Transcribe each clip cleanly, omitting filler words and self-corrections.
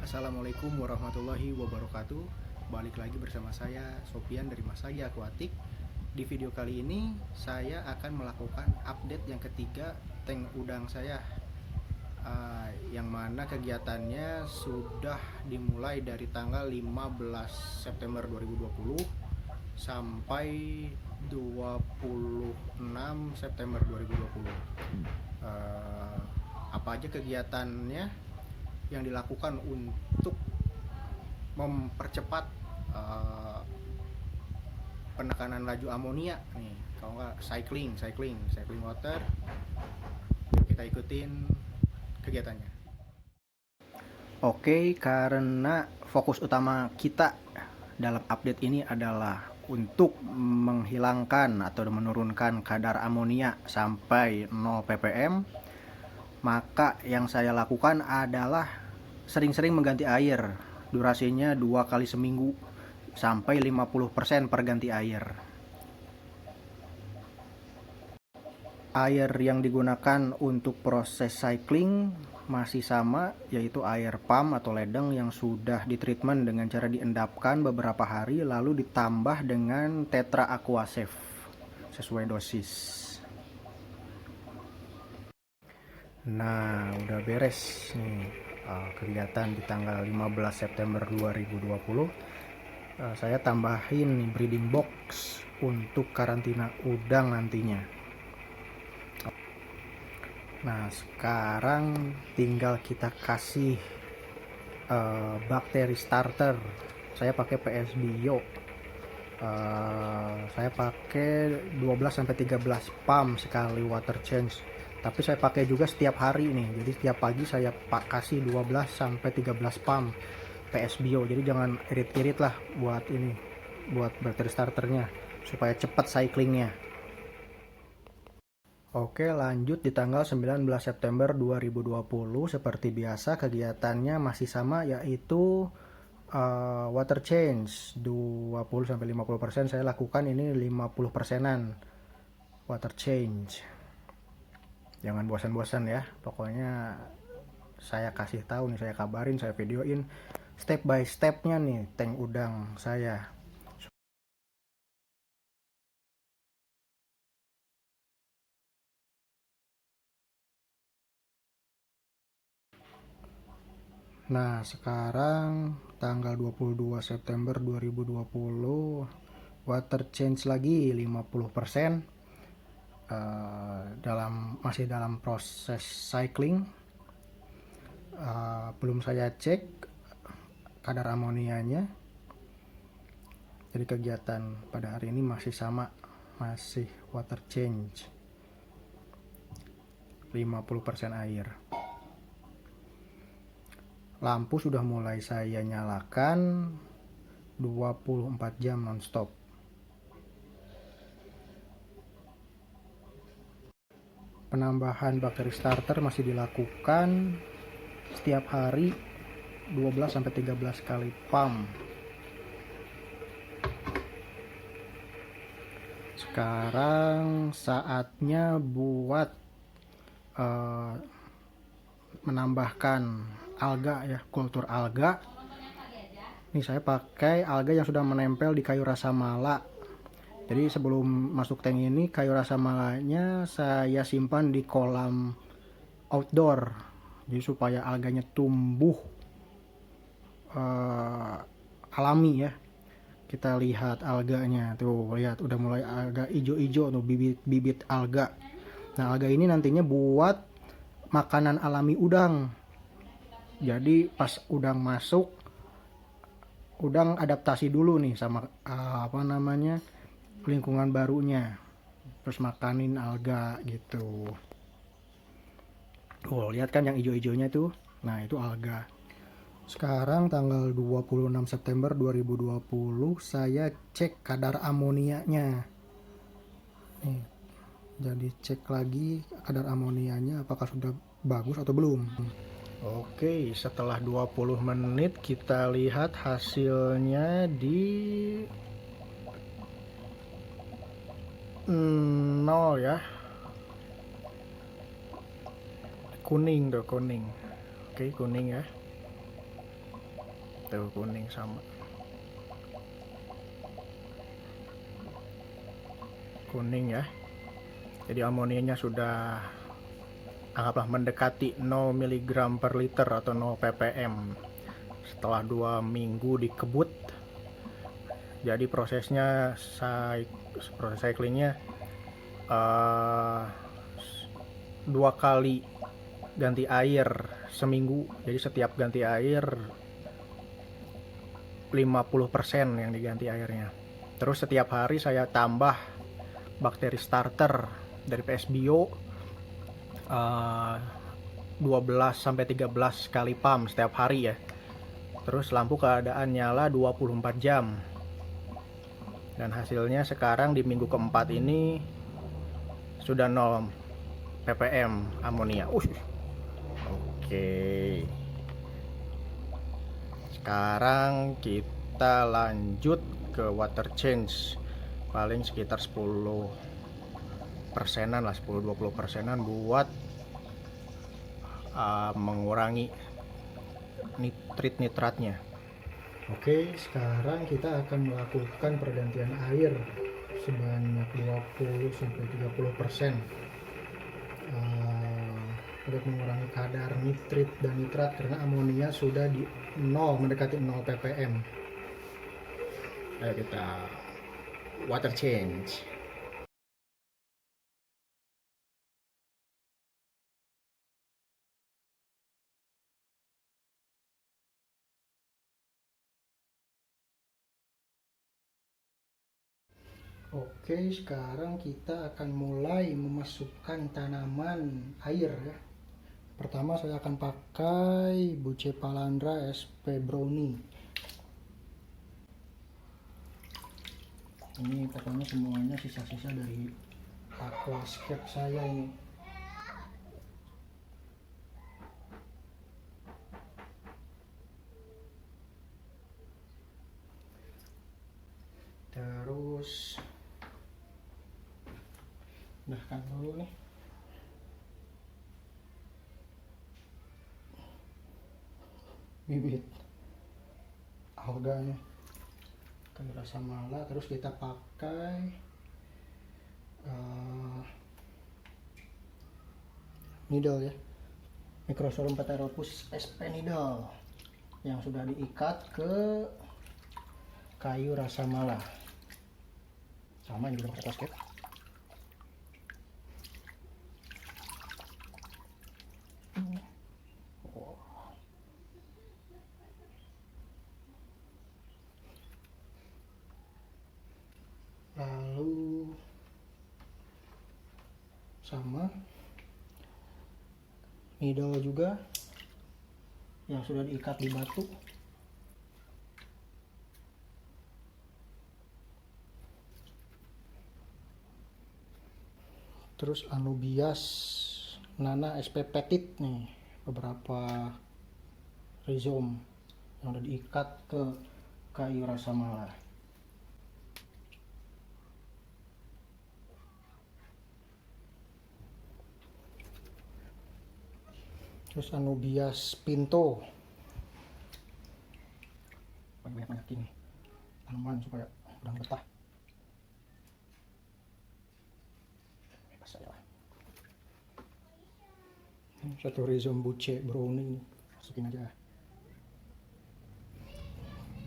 Assalamualaikum warahmatullahi wabarakatuh. Balik lagi bersama saya Sofian dari Masagi Aquatic. Di video kali ini saya akan melakukan update yang ketiga tank udang saya, yang mana kegiatannya sudah dimulai dari tanggal 15 September 2020 sampai 26 September 2020. Apa aja kegiatannya yang dilakukan untuk mempercepat penekanan laju amonia nih, kalau nggak cycling water. Kita ikutin kegiatannya. Oke, karena fokus utama kita dalam update ini adalah untuk menghilangkan atau menurunkan kadar amonia sampai 0 ppm, maka yang saya lakukan adalah sering-sering mengganti air. Durasinya 2 kali seminggu sampai 50% perganti air. Air yang digunakan untuk proses cycling masih sama, yaitu air pump atau ledeng yang sudah ditreatment dengan cara diendapkan beberapa hari lalu ditambah dengan Tetra Aqua Safe sesuai dosis. Nah, udah beres nih kegiatan di tanggal 15 September 2020. Saya tambahin breeding box untuk karantina udang nantinya. Nah, sekarang tinggal kita kasih bakteri starter. Saya pakai PS Bio. Saya pakai 12-13 pump sekali water change. Tapi saya pakai juga setiap hari nih. Jadi setiap pagi saya kasih 12-13 pump PS Bio. Jadi jangan irit-irit lah buat ini, buat bakteri starternya supaya cepat cyclingnya. Oke, lanjut di tanggal 19 September 2020. Seperti biasa kegiatannya masih sama, yaitu water change 20-50%. Saya lakukan ini 50%an water change. Jangan bosan-bosan ya, pokoknya saya kasih tahu nih, saya kabarin, saya videoin step by stepnya nih tank udang saya. Nah, sekarang tanggal 22 September 2020, water change lagi 50%, masih dalam proses cycling. Belum saya cek kadar amonianya. Jadi kegiatan pada hari ini masih sama, masih water change 50% air. Lampu sudah mulai saya nyalakan 24 jam nonstop. Penambahan bakteri starter masih dilakukan setiap hari 12-13 kali pump. Sekarang saatnya buat menambahkan alga ya, kultur alga. Nih saya pakai alga yang sudah menempel di kayu rasa mala. Jadi sebelum masuk tank ini, kayu rasa malanya saya simpan di kolam outdoor. Jadi supaya alganya tumbuh alami ya. Kita lihat alganya tuh, lihat udah mulai agak hijau-hijau tuh bibit-bibit alga. Nah, alga ini nantinya buat makanan alami udang. Jadi pas udang masuk, udang adaptasi dulu nih sama lingkungan barunya, terus makanin alga gitu. Oh, lihat kan yang hijau-hijaunya tuh, nah itu alga. Sekarang tanggal 26 September 2020 saya cek kadar amonianya nih. Jadi cek lagi kadar amonianya apakah sudah bagus atau belum. Oke, setelah 20 menit kita lihat hasilnya di 0 ya. Kuning tuh, kuning. Oke, kuning ya. Tuh kuning sama. Kuning ya. Jadi amonianya sudah anggaplah mendekati 0 mg per liter atau 0 ppm. Setelah 2 minggu dikebut, jadi prosesnya proses cyclingnya 2 kali ganti air seminggu. Jadi setiap ganti air 50% yang diganti airnya. Terus setiap hari saya tambah bakteri starter dari PS Bio 12-13 kali pump setiap hari ya. Terus lampu keadaan nyala 24 jam. Dan hasilnya sekarang di minggu keempat ini sudah 0 ppm amonia. Oke. Sekarang kita lanjut ke water change. Paling sekitar 10 persenan lah, 10-20 persenan buat mengurangi nitratnya. Oke, sekarang kita akan melakukan pergantian air sebanyak 20-30% untuk mengurangi kadar nitrit dan nitrat karena amonia sudah di 0, mendekati 0 ppm. Ayo kita water change. Oke, sekarang kita akan mulai memasukkan tanaman air ya. Pertama saya akan pakai Bucephalandra SP Brownie. Ini pokoknya semuanya sisa-sisa dari aquascape saya ini. Terus pindahkan dulu nih. Bibit alganya ke rasa mala. Terus kita pakai needle ya, Microsorghum Pteropus SP needle yang sudah diikat ke kayu rasa mala. Sama juga pakai basket. Lalu sama needle juga yang sudah diikat di batu. Terus Anubias Nana SP Petit nih, beberapa rhizome yang udah diikat ke kayu rasa mala. Terus Anubias Pinto, banyak-banyak ini tanaman supaya udang betah. Bebas aja lah. Satu rhizome Buce Brownie, masukin aja.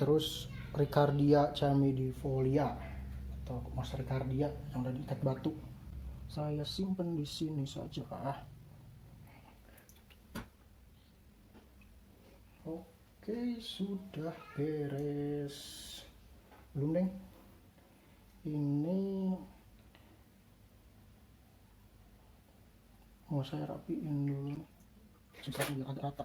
Terus Ricardia chamidifolia atau Mas Ricardia yang udah diikat batu, saya simpen di sini saja. Oke, sudah beres. Belum deng, ini mau saya rapiin dulu supaya biar agak rata.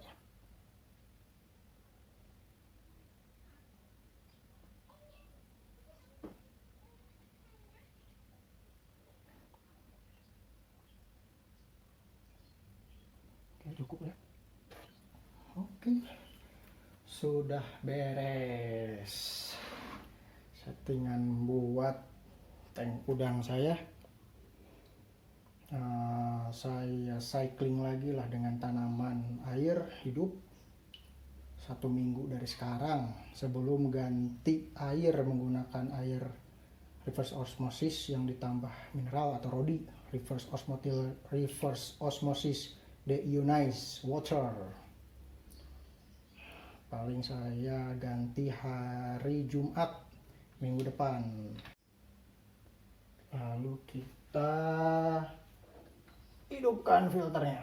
Oke, cukup ya. Oke, sudah beres settingan buat tank udang saya. Saya cycling lagi lah dengan tanaman air hidup 1 minggu dari sekarang sebelum ganti air menggunakan air reverse osmosis yang ditambah mineral atau rodi, reverse osmosis deionized water. Paling saya ganti hari Jumat minggu depan. Lalu kita hidupkan filternya.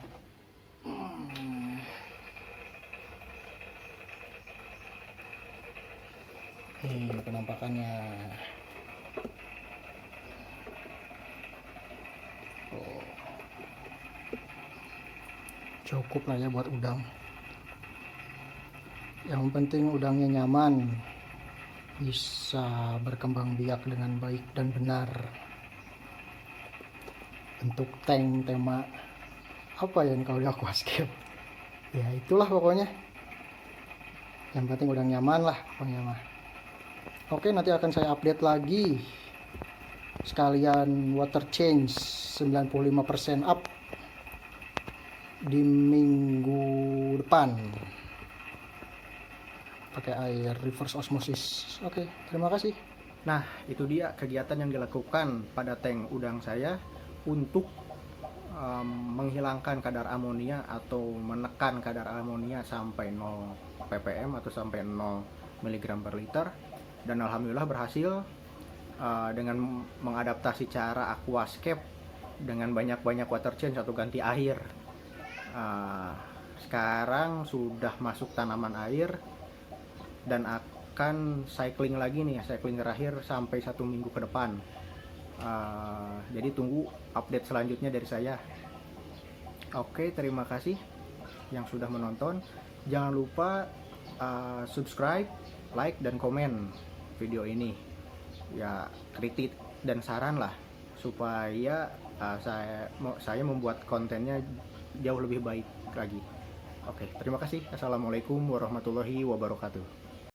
Ini penampakannya. Cukup lah ya buat udang. Yang penting udangnya nyaman, bisa berkembang biak dengan baik dan benar. Untuk tank tema apa ya kalau di aquascape, ya itulah pokoknya. Yang penting udang nyaman lah pokoknya mah. Oke, nanti akan saya update lagi sekalian water change 95% up di minggu depan pakai air reverse osmosis. Oke, terima kasih. Nah, itu dia kegiatan yang dilakukan pada tank udang saya untuk menghilangkan kadar amonia atau menekan kadar amonia sampai 0 ppm atau sampai 0 mg per liter, dan alhamdulillah berhasil dengan mengadaptasi cara aquascape dengan banyak-banyak water change atau ganti air. Sekarang sudah masuk tanaman air dan akan cycling lagi nih, cycling terakhir sampai 1 minggu ke depan. Jadi tunggu update selanjutnya dari saya. Oke, terima kasih yang sudah menonton. Jangan lupa subscribe, like, dan komen video ini. Ya, kritik dan saran lah supaya saya membuat kontennya jauh lebih baik lagi. Oke, terima kasih. Assalamualaikum warahmatullahi wabarakatuh.